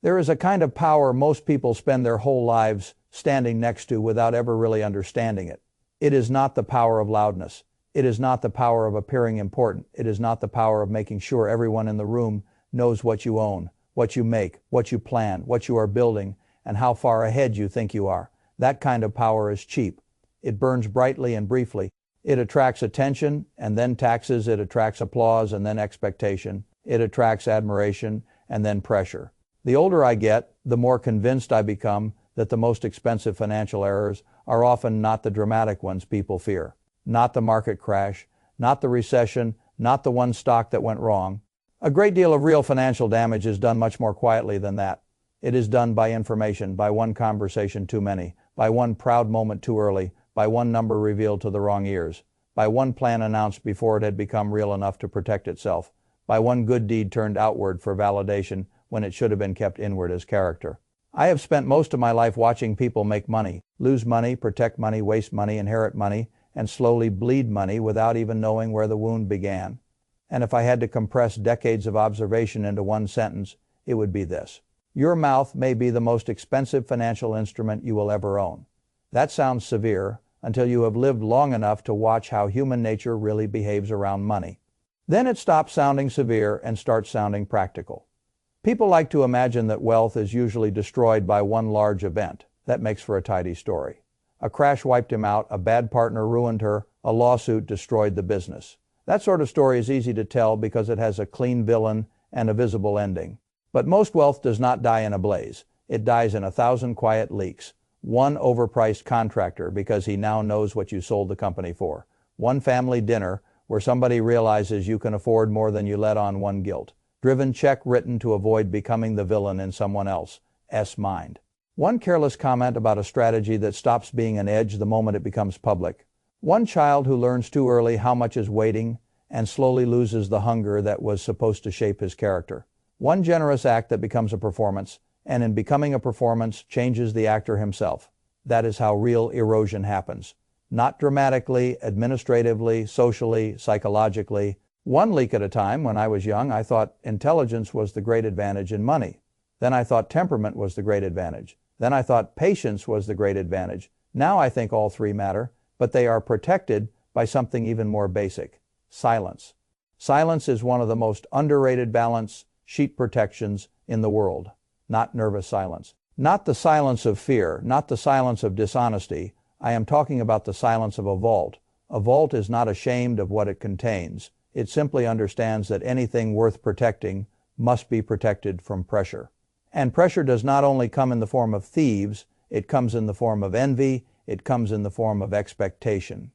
There is a kind of power most people spend their whole lives standing next to without ever really understanding it. It is not the power of loudness. It is not the power of appearing important. It is not the power of making sure everyone in the room knows what you own, what you make, what you plan, what you are building, and how far ahead you think you are. That kind of power is cheap. It burns brightly and briefly. It attracts attention and then taxes. It attracts applause and then expectation. It attracts admiration and then pressure. The older I get, the more convinced I become that the most expensive financial errors are often not the dramatic ones people fear. Not the market crash, not the recession, not the one stock that went wrong. A great deal of real financial damage is done much more quietly than that. It is done by information, by one conversation too many, by one proud moment too early, by one number revealed to the wrong ears, by one plan announced before it had become real enough to protect itself, by one good deed turned outward for validation when it should have been kept inward as character. I have spent most of my life watching people make money, lose money, protect money, waste money, inherit money, and slowly bleed money without even knowing where the wound began. And if I had to compress decades of observation into one sentence, it would be this: your mouth may be the most expensive financial instrument you will ever own. That sounds severe until you have lived long enough to watch how human nature really behaves around money. Then it stops sounding severe and starts sounding practical. People like to imagine that wealth is usually destroyed by one large event. That makes for a tidy story. A crash wiped him out, a bad partner ruined her, a lawsuit destroyed the business. That sort of story is easy to tell because it has a clean villain and a visible ending. But most wealth does not die in a blaze. It dies in 1,000 quiet leaks. One overpriced contractor because he now knows what you sold the company for. One family dinner where somebody realizes you can afford more than you let on. One guilt-driven check written to avoid becoming the villain in someone else's mind. One careless comment about a strategy that stops being an edge the moment it becomes public. One child who learns too early how much is waiting and slowly loses the hunger that was supposed to shape his character. One generous act that becomes a performance, and in becoming a performance changes the actor himself. That is how real erosion happens. Not dramatically, administratively, socially, psychologically. One leak at a time. When I was young, I thought intelligence was the great advantage in money. Then I thought temperament was the great advantage. Then I thought patience was the great advantage. Now I think all three matter, but they are protected by something even more basic: silence. Silence is one of the most underrated balance sheet protections in the world. Not nervous silence. Not the silence of fear, not the silence of dishonesty. I am talking about the silence of a vault. A vault is not ashamed of what it contains. It simply understands that anything worth protecting must be protected from pressure. And pressure does not only come in the form of thieves, it comes in the form of envy, it comes in the form of expectation.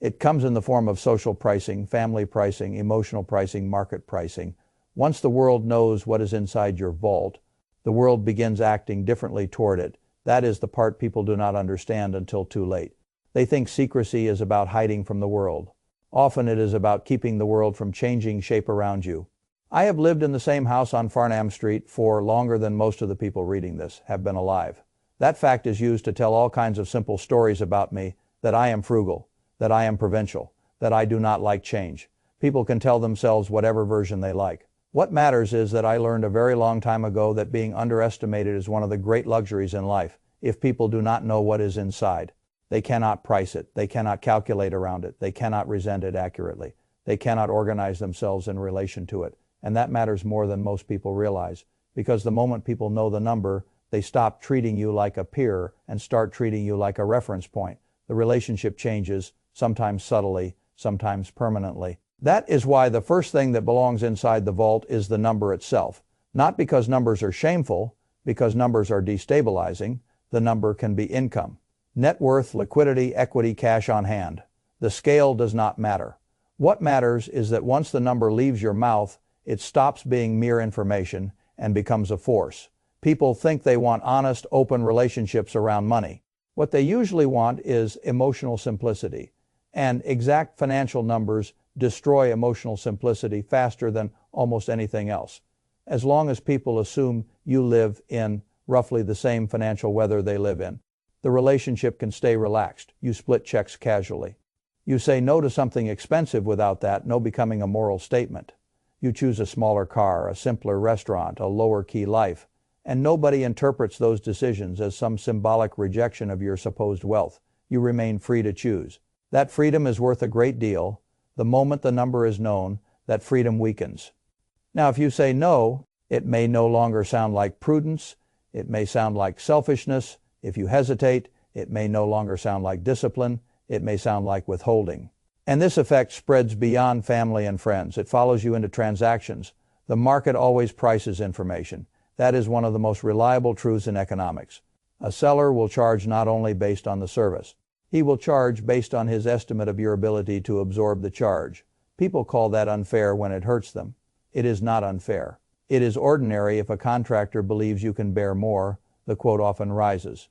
It comes in the form of social pricing, family pricing, emotional pricing, market pricing. Once the world knows what is inside your vault, the world begins acting differently toward it. That is the part people do not understand until too late. They think secrecy is about hiding from the world. Often it is about keeping the world from changing shape around you. I have lived in the same house on Farnham Street for longer than most of the people reading this have been alive. That fact is used to tell all kinds of simple stories about me, that I am frugal, that I am provincial, that I do not like change. People can tell themselves whatever version they like. What matters is that I learned a very long time ago that being underestimated is one of the great luxuries in life. If people do not know what is inside, they cannot price it, they cannot calculate around it, they cannot present it accurately, they cannot organize themselves in relation to it. And that matters more than most people realize, because the moment people know the number, they stop treating you like a peer and start treating you like a reference point. The relationship changes, sometimes subtly, sometimes permanently. That is why the first thing that belongs inside the vault is the number itself. Not because numbers are shameful, because numbers are destabilizing. The number can be income, net worth, liquidity, equity, cash on hand. The scale does not matter. What matters is that once the number leaves your mouth, it stops being mere information and becomes a force. People think they want honest, open relationships around money. What they usually want is emotional simplicity, and exact financial numbers destroy emotional simplicity faster than almost anything else. As long as people assume you live in roughly the same financial weather they live in, the relationship can stay relaxed. You split checks casually. You say no to something expensive without that no becoming a moral statement. You choose a smaller car, a simpler restaurant, a lower-key life, and nobody interprets those decisions as some symbolic rejection of your supposed wealth. You remain free to choose. That freedom is worth a great deal. The moment the number is known, that freedom weakens. Now, if you say no, it may no longer sound like prudence. It may sound like selfishness. If you hesitate, it may no longer sound like discipline. It may sound like withholding. And this effect spreads beyond family and friends. It follows you into transactions. The market always prices information. That is one of the most reliable truths in economics. A seller will charge not only based on the service. He will charge based on his estimate of your ability to absorb the charge. People call that unfair when it hurts them. It is not unfair. It is ordinary if a contractor believes you can bear more. The quote often rises.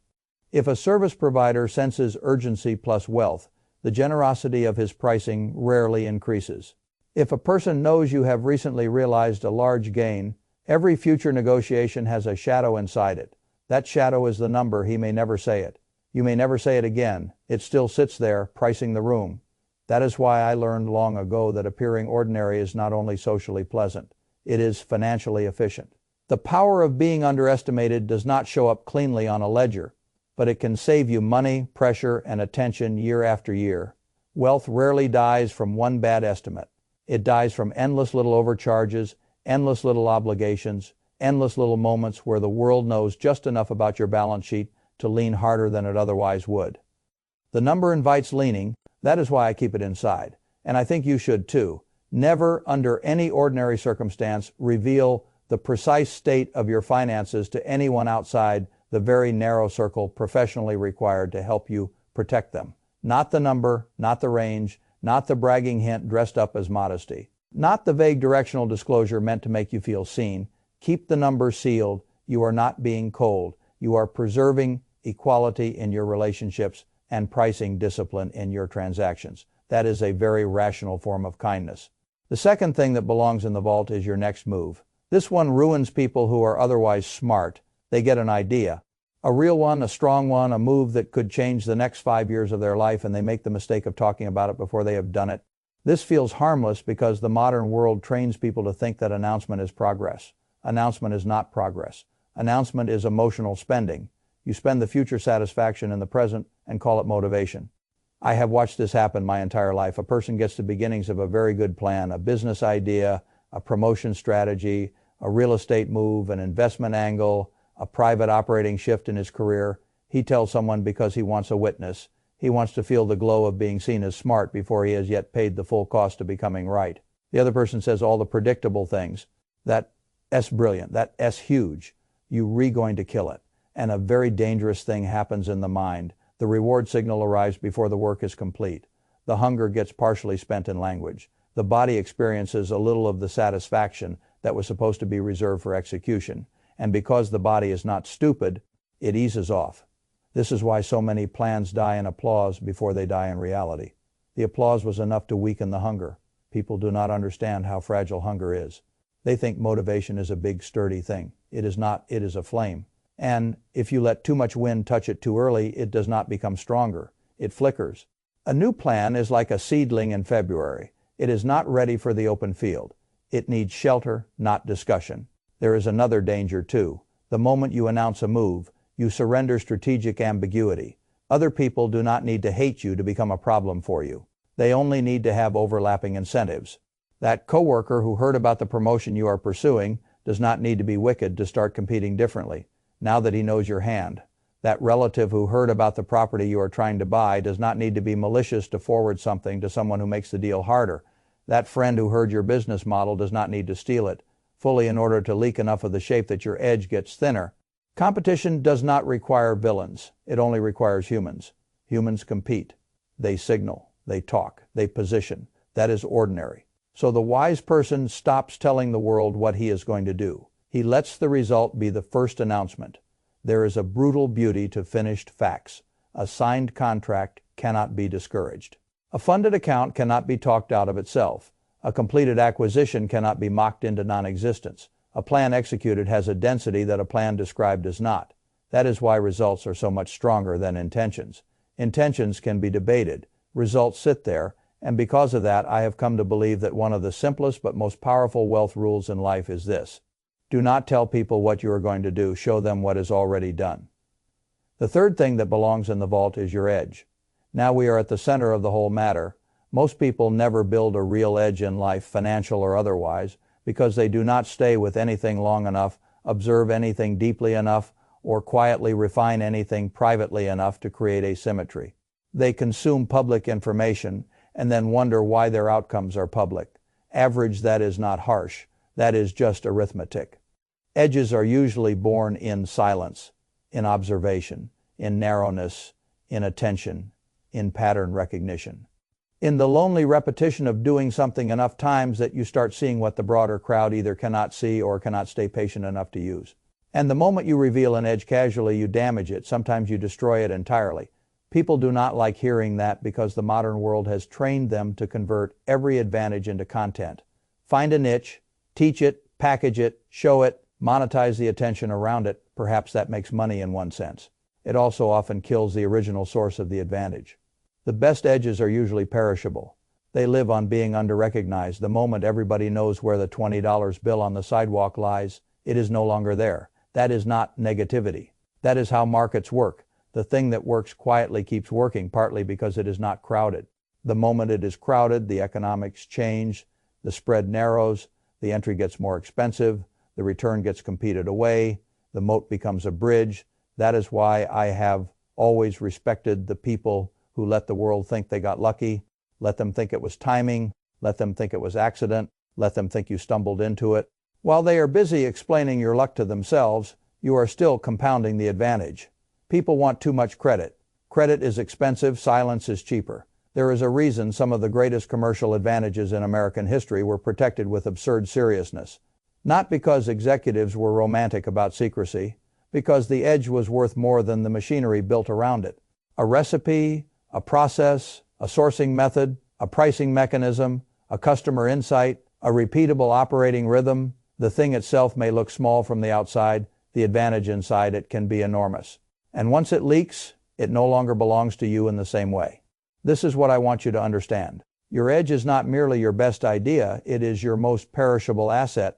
If a service provider senses urgency plus wealth, the generosity of his pricing rarely increases. If a person knows you have recently realized a large gain, every future negotiation has a shadow inside it. That shadow is the number. He may never say it. You may never say it again. It still sits there, pricing the room. That is why I learned long ago that appearing ordinary is not only socially pleasant, it is financially efficient. The power of being underestimated does not show up cleanly on a ledger, but it can save you money, pressure, and attention year after year. Wealth rarely dies from one bad estimate. It dies from endless little overcharges, endless little obligations, endless little moments where the world knows just enough about your balance sheet to lean harder than it otherwise would. The number invites leaning. That is why I keep it inside. And I think you should too. Never, under any ordinary circumstance, reveal the precise state of your finances to anyone outside the very narrow circle professionally required to help you protect them. Not the number, not the range, not the bragging hint dressed up as modesty. Not the vague directional disclosure meant to make you feel seen. Keep the number sealed. You are not being cold. You are preserving equality in your relationships and pricing discipline in your transactions. That is a very rational form of kindness. The second thing that belongs in the vault is your next move. This one ruins people who are otherwise smart. They get an idea. A real one, a strong one, a move that could change the next 5 years of their life, and they make the mistake of talking about it before they have done it. This feels harmless because the modern world trains people to think that announcement is progress. Announcement is not progress. Announcement is emotional spending. You spend the future satisfaction in the present and call it motivation. I have watched this happen my entire life. A person gets the beginnings of a very good plan, a business idea, a promotion strategy, a real estate move, an investment angle, a private operating shift in his career. He tells someone because he wants a witness. He wants to feel the glow of being seen as smart before he has yet paid the full cost of becoming right. The other person says all the predictable things. That S brilliant, that S huge. You're going to kill it. And a very dangerous thing happens in the mind. The reward signal arrives before the work is complete. The hunger gets partially spent in language. The body experiences a little of the satisfaction that was supposed to be reserved for execution. And because the body is not stupid, it eases off. This is why so many plans die in applause before they die in reality. The applause was enough to weaken the hunger. People do not understand how fragile hunger is. They think motivation is a big, sturdy thing. It is not. It is a flame. And if you let too much wind touch it too early, it does not become stronger. It flickers. A new plan is like a seedling in February. It is not ready for the open field. It needs shelter, not discussion. There is another danger too. The moment you announce a move, you surrender strategic ambiguity. Other people do not need to hate you to become a problem for you. They only need to have overlapping incentives. That coworker who heard about the promotion you are pursuing does not need to be wicked to start competing differently, now that he knows your hand. That relative who heard about the property you are trying to buy does not need to be malicious to forward something to someone who makes the deal harder. That friend who heard your business model does not need to steal it fully in order to leak enough of the shape that your edge gets thinner. Competition does not require villains. It only requires humans. Humans compete. They signal. They talk. They position. That is ordinary. So the wise person stops telling the world what he is going to do. He lets the result be the first announcement. There is a brutal beauty to finished facts. A signed contract cannot be discouraged. A funded account cannot be talked out of itself. A completed acquisition cannot be mocked into non-existence. A plan executed has a density that a plan described does not. That is why results are so much stronger than intentions. Intentions can be debated. Results sit there. And because of that, I have come to believe that one of the simplest but most powerful wealth rules in life is this: Do not tell people what you are going to do. Show them what is already done. The third thing that belongs in the vault is your edge. Now we are at the center of the whole matter. Most people never build a real edge in life, financial or otherwise, because they do not stay with anything long enough, observe anything deeply enough, or quietly refine anything privately enough to create asymmetry. They consume public information and then wonder why their outcomes are public. Average, that is not harsh. That is just arithmetic. Edges are usually born in silence, in observation, in narrowness, in attention, in pattern recognition. In the lonely repetition of doing something enough times that you start seeing what the broader crowd either cannot see or cannot stay patient enough to use. And the moment you reveal an edge casually, you damage it. Sometimes you destroy it entirely. People do not like hearing that because the modern world has trained them to convert every advantage into content. Find a niche, teach it, package it, show it, monetize the attention around it. Perhaps that makes money in one sense. It also often kills the original source of the advantage. The best edges are usually perishable. They live on being underrecognized. The moment everybody knows where the $20 bill on the sidewalk lies, it is no longer there. That is not negativity. That is how markets work. The thing that works quietly keeps working, partly because it is not crowded. The moment it is crowded, the economics change, the spread narrows, the entry gets more expensive, the return gets competed away, the moat becomes a bridge. That is why I have always respected the people who let the world think they got lucky, let them think it was timing, let them think it was accident, let them think you stumbled into it. While they are busy explaining your luck to themselves, you are still compounding the advantage. People want too much credit. Credit is expensive, silence is cheaper. There is a reason some of the greatest commercial advantages in American history were protected with absurd seriousness. Not because executives were romantic about secrecy, because the edge was worth more than the machinery built around it. A recipe, a process, a sourcing method, a pricing mechanism, a customer insight, a repeatable operating rhythm. The thing itself may look small from the outside. The advantage inside it can be enormous. And once it leaks, it no longer belongs to you in the same way. This is what I want you to understand. Your edge is not merely your best idea, it is your most perishable asset.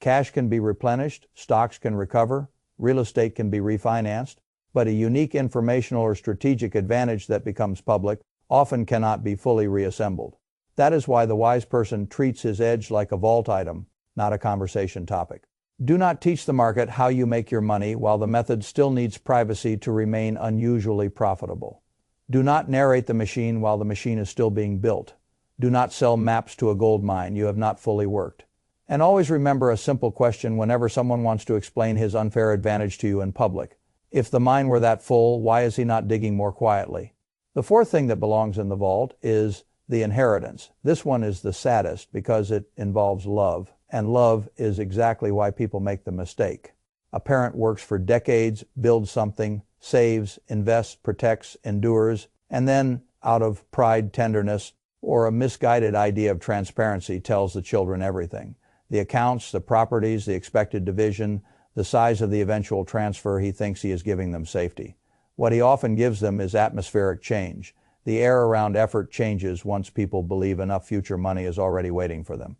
Cash can be replenished, stocks can recover, real estate can be refinanced, but a unique informational or strategic advantage that becomes public often cannot be fully reassembled. That is why the wise person treats his edge like a vault item, not a conversation topic. Do not teach the market how you make your money while the method still needs privacy to remain unusually profitable. Do not narrate the machine while the machine is still being built. Do not sell maps to a gold mine you have not fully worked. And always remember a simple question whenever someone wants to explain his unfair advantage to you in public. If the mine were that full, why is he not digging more quietly? The fourth thing that belongs in the vault is the inheritance. This one is the saddest because it involves love, and love is exactly why people make the mistake. A parent works for decades, builds something, saves, invests, protects, endures, and then, out of pride, tenderness, or a misguided idea of transparency, tells the children everything. The accounts, the properties, the expected division, the size of the eventual transfer. He thinks he is giving them safety. What he often gives them is atmospheric change. The air around effort changes once people believe enough future money is already waiting for them.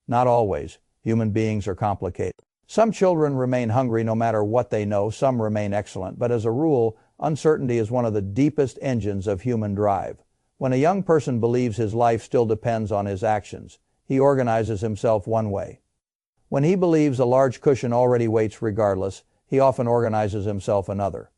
Not always. Human beings are complicated. Some children remain hungry no matter what they know. Some remain excellent. But as a rule, uncertainty is one of the deepest engines of human drive. When a young person believes his life still depends on his actions, he organizes himself one way. When he believes a large cushion already waits regardless, he often organizes himself another.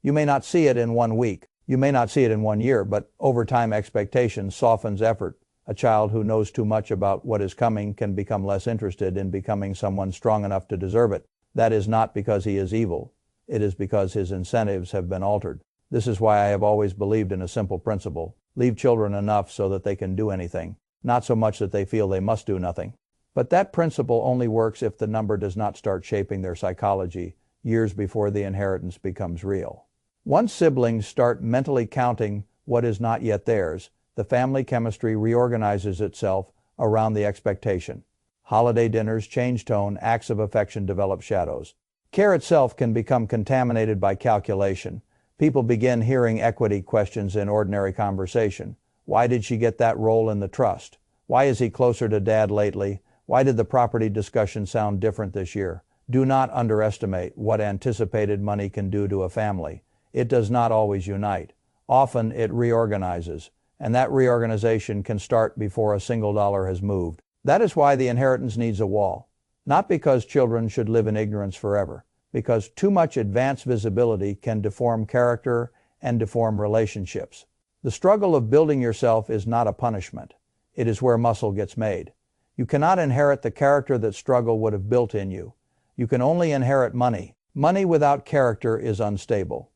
You may not see it in 1 week. You may not see it in 1 year, but over time expectation softens effort. A child who knows too much about what is coming can become less interested in becoming someone strong enough to deserve it. That is not because he is evil. It is because his incentives have been altered. This is why I have always believed in a simple principle. Leave children enough so that they can do anything, not so much that they feel they must do nothing. But that principle only works if the number does not start shaping their psychology years before the inheritance becomes real. Once siblings start mentally counting what is not yet theirs, the family chemistry reorganizes itself around the expectation. Holiday dinners change tone, acts of affection develop shadows. Care itself can become contaminated by calculation. People begin hearing equity questions in ordinary conversation. Why did she get that role in the trust? Why is he closer to dad lately? Why did the property discussion sound different this year? Do not underestimate what anticipated money can do to a family. It does not always unite. Often it reorganizes, and that reorganization can start before a single dollar has moved. That is why the inheritance needs a wall. Not because children should live in ignorance forever, because too much advanced visibility can deform character and deform relationships. The struggle of building yourself is not a punishment. It is where muscle gets made. You cannot inherit the character that struggle would have built in you. You can only inherit money. Money without character is unstable.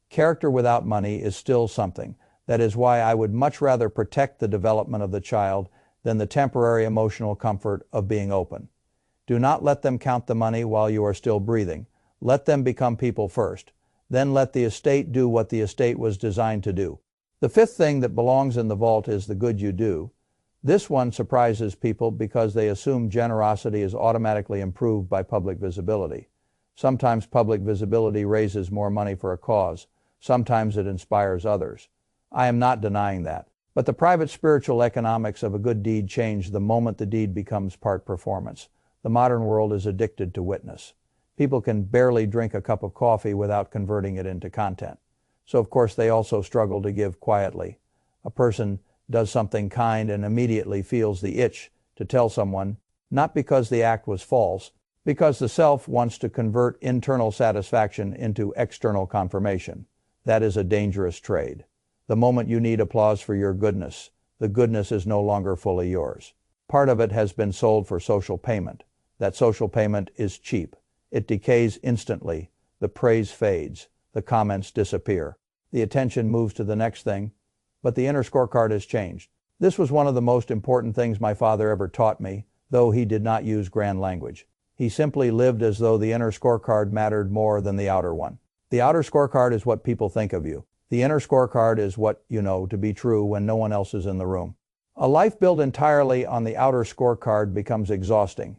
Character without money is still something. That is why I would much rather protect the development of the child than the temporary emotional comfort of being open. Do not let them count the money while you are still breathing. Let them become people first. Then let the estate do what the estate was designed to do. The fifth thing that belongs in the vault is the good you do. This one surprises people because they assume generosity is automatically improved by public visibility. Sometimes public visibility raises more money for a cause. Sometimes it inspires others. I am not denying that. But the private spiritual economics of a good deed change the moment the deed becomes part performance. The modern world is addicted to witness. People can barely drink a cup of coffee without converting it into content. So of course they also struggle to give quietly. A person does something kind and immediately feels the itch to tell someone, not because the act was false, because the self wants to convert internal satisfaction into external confirmation. That is a dangerous trade. The moment you need applause for your goodness, the goodness is no longer fully yours. Part of it has been sold for social payment. That social payment is cheap. It decays instantly. The praise fades. The comments disappear. The attention moves to the next thing, but the inner scorecard has changed. This was one of the most important things my father ever taught me, though he did not use grand language. He simply lived as though the inner scorecard mattered more than the outer one. The outer scorecard is what people think of you. The inner scorecard is what you know to be true when no one else is in the room. A life built entirely on the outer scorecard becomes exhausting.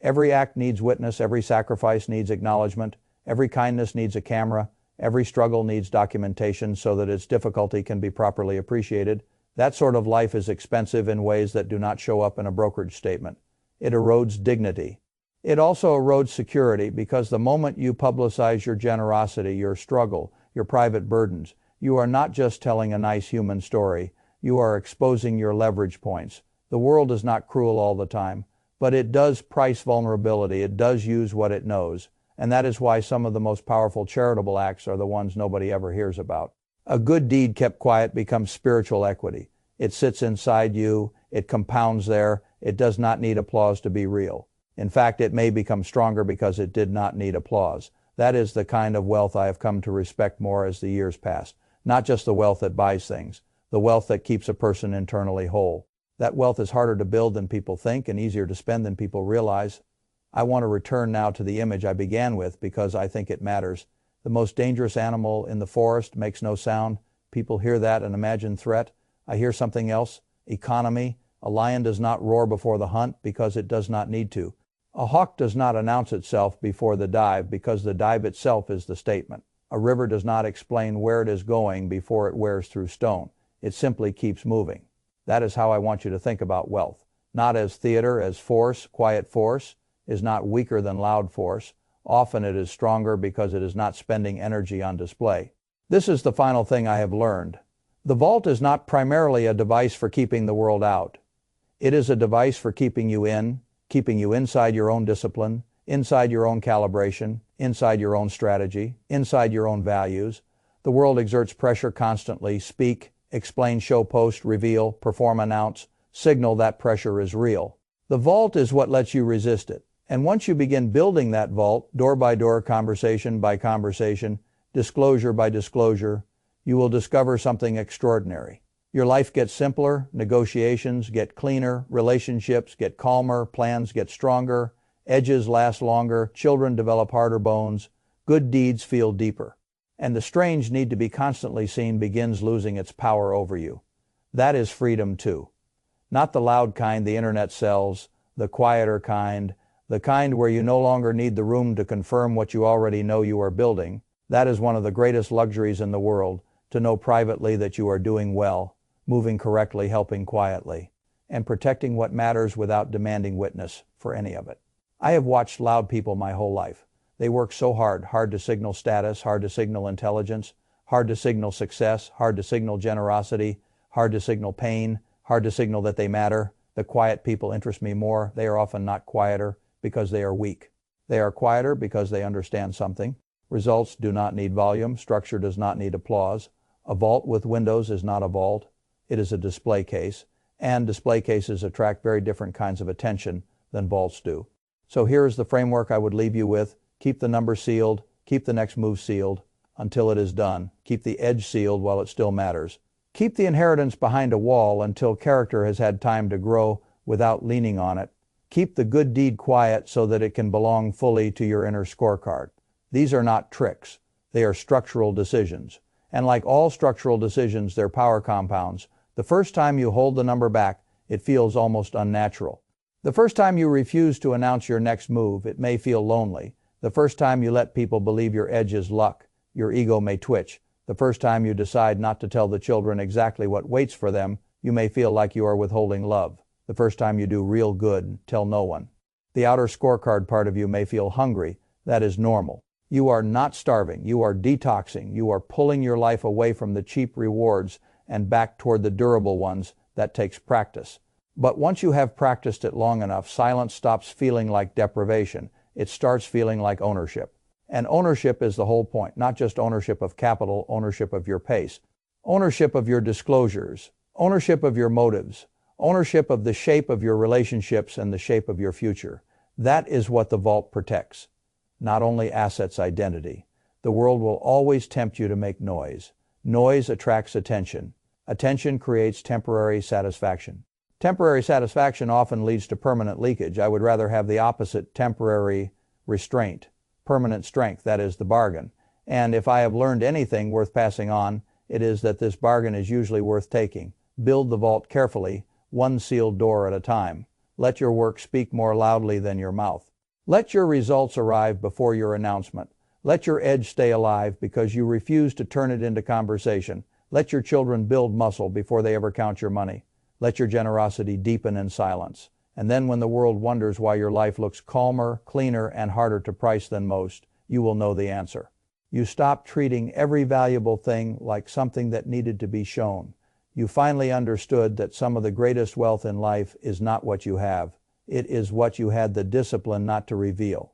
Every act needs witness, every sacrifice needs acknowledgement, every kindness needs a camera, every struggle needs documentation so that its difficulty can be properly appreciated. That sort of life is expensive in ways that do not show up in a brokerage statement. It erodes dignity. It also erodes security because the moment you publicize your generosity, your struggle, your private burdens, you are not just telling a nice human story, you are exposing your leverage points. The world is not cruel all the time, but it does price vulnerability, it does use what it knows, and that is why some of the most powerful charitable acts are the ones nobody ever hears about. A good deed kept quiet becomes spiritual equity. It sits inside you, it compounds there, it does not need applause to be real. In fact, it may become stronger because it did not need applause. That is the kind of wealth I have come to respect more as the years pass. Not just the wealth that buys things, the wealth that keeps a person internally whole. That wealth is harder to build than people think and easier to spend than people realize. I want to return now to the image I began with because I think it matters. The most dangerous animal in the forest makes no sound. People hear that and imagine threat. I hear something else, economy. A lion does not roar before the hunt because it does not need to. A hawk does not announce itself before the dive because the dive itself is the statement. A river does not explain where it is going before it wears through stone. It simply keeps moving. That is how I want you to think about wealth. Not as theater, as force. Quiet force is not weaker than loud force. Often it is stronger because it is not spending energy on display. This is the final thing I have learned. The vault is not primarily a device for keeping the world out. It is a device for keeping you inside your own discipline, inside your own calibration, inside your own strategy, inside your own values. The world exerts pressure constantly. Speak, explain, show, post, reveal, perform, announce, signal that pressure is real. The vault is what lets you resist it. And once you begin building that vault, door by door, conversation by conversation, disclosure by disclosure, you will discover something extraordinary. Your life gets simpler, negotiations get cleaner, relationships get calmer, plans get stronger, edges last longer, children develop harder bones, good deeds feel deeper. And the strange need to be constantly seen begins losing its power over you. That is freedom too. Not the loud kind the internet sells, the quieter kind, the kind where you no longer need the room to confirm what you already know you are building. That is one of the greatest luxuries in the world, to know privately that you are doing well, moving correctly, helping quietly, and protecting what matters without demanding witness for any of it. I have watched loud people my whole life. They work so hard, hard to signal status, hard to signal intelligence, hard to signal success, hard to signal generosity, hard to signal pain, hard to signal that they matter. The quiet people interest me more. They are often not quieter because they are weak. They are quieter because they understand something. Results do not need volume. Structure does not need applause. A vault with windows is not a vault. It is a display case. And display cases attract very different kinds of attention than vaults do. So here is the framework I would leave you with. Keep the number sealed. Keep the next move sealed until it is done. Keep the edge sealed while it still matters. Keep the inheritance behind a wall until character has had time to grow without leaning on it. Keep the good deed quiet so that it can belong fully to your inner scorecard. These are not tricks. They are structural decisions. And like all structural decisions, they're power compounds. The first time you hold the number back, it feels almost unnatural. The first time you refuse to announce your next move, it may feel lonely. The first time you let people believe your edge is luck, your ego may twitch. The first time you decide not to tell the children exactly what waits for them, you may feel like you are withholding love. The first time you do real good, tell no one. The outer scorecard part of you may feel hungry. That is normal. You are not starving. You are detoxing. You are pulling your life away from the cheap rewards and back toward the durable ones. That takes practice. But once you have practiced it long enough, silence stops feeling like deprivation. It starts feeling like ownership. And ownership is the whole point, not just ownership of capital, ownership of your pace, ownership of your disclosures, ownership of your motives, ownership of the shape of your relationships and the shape of your future. That is what the vault protects. Not only assets, identity. The world will always tempt you to make noise. Noise attracts attention. Attention creates temporary satisfaction. Temporary satisfaction often leads to permanent leakage. I would rather have the opposite, temporary restraint. Permanent strength, that is the bargain. And if I have learned anything worth passing on, it is that this bargain is usually worth taking. Build the vault carefully, one sealed door at a time. Let your work speak more loudly than your mouth. Let your results arrive before your announcement. Let your edge stay alive because you refuse to turn it into conversation. Let your children build muscle before they ever count your money. Let your generosity deepen in silence. And then when the world wonders why your life looks calmer, cleaner, and harder to price than most, you will know the answer. You stop treating every valuable thing like something that needed to be shown. You finally understood that some of the greatest wealth in life is not what you have. It is what you had the discipline not to reveal.